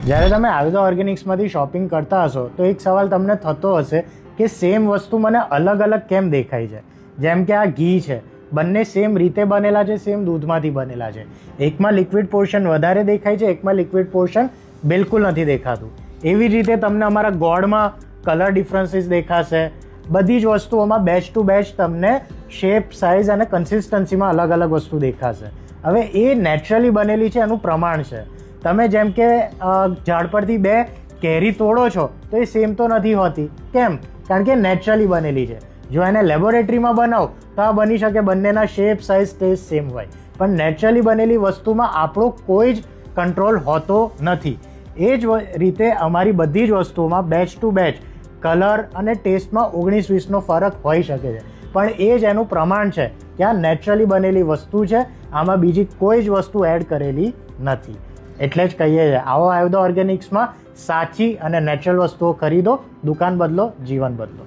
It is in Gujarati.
જ્યારે તમે આયુધા ઓર્ગેનિક્સમાંથી શોપિંગ કરતા હશો તો એક સવાલ તમને થતો હશે કે સેમ વસ્તુ મને અલગ અલગ કેમ દેખાય છે. જેમ કે આ ઘી છે, બંને સેમ રીતે બનેલા છે, સેમ દૂધમાંથી બનેલા છે. એકમાં લિક્વિડ પોર્શન વધારે દેખાય છે, એકમાં લિક્વિડ પોર્શન બિલકુલ નથી દેખાતું. એવી જ રીતે તમને અમારા ગોળમાં કલર ડિફરન્સીસ દેખાશે. બધી જ વસ્તુઓમાં બેચ ટુ બેચ તમને શેપ, સાઇઝ અને કન્સિસ્ટન્સીમાં અલગ અલગ વસ્તુ દેખાશે. હવે એ નેચરલી બનેલી છે, એનું પ્રમાણ છે. તમે જેમ કે ઝાડ પરથી 2 કેરી તોડો છો તો એ સેમ તો નથી હોતી. કેમ? કારણ કે નેચરલી બનેલી છે. જો એને લેબોરેટરીમાં બનાવો તો આ બની શકે બંનેના શેપ, સાઇઝ, ટેસ્ટ સેમ હોય, પણ નેચરલી બનેલી વસ્તુમાં આપણો કોઈ જ કંટ્રોલ હોતો નથી. એ જ રીતે અમારી બધી જ વસ્તુઓમાં બેચ ટુ બેચ કલર અને ટેસ્ટમાં 19-20નો ફરક હોઈ શકે છે, પણ એ જ એનું પ્રમાણ છે કે આ નેચરલી બનેલી વસ્તુ છે, આમાં બીજી કોઈ જ વસ્તુ એડ કરેલી નથી. એટલે જ કહીએ છીએ આવો આયુધા ઓર્ગેનિક્સમાં સાચી અને નેચરલ વસ્તુઓ ખરીદો. દુકાન બદલો, જીવન બદલો.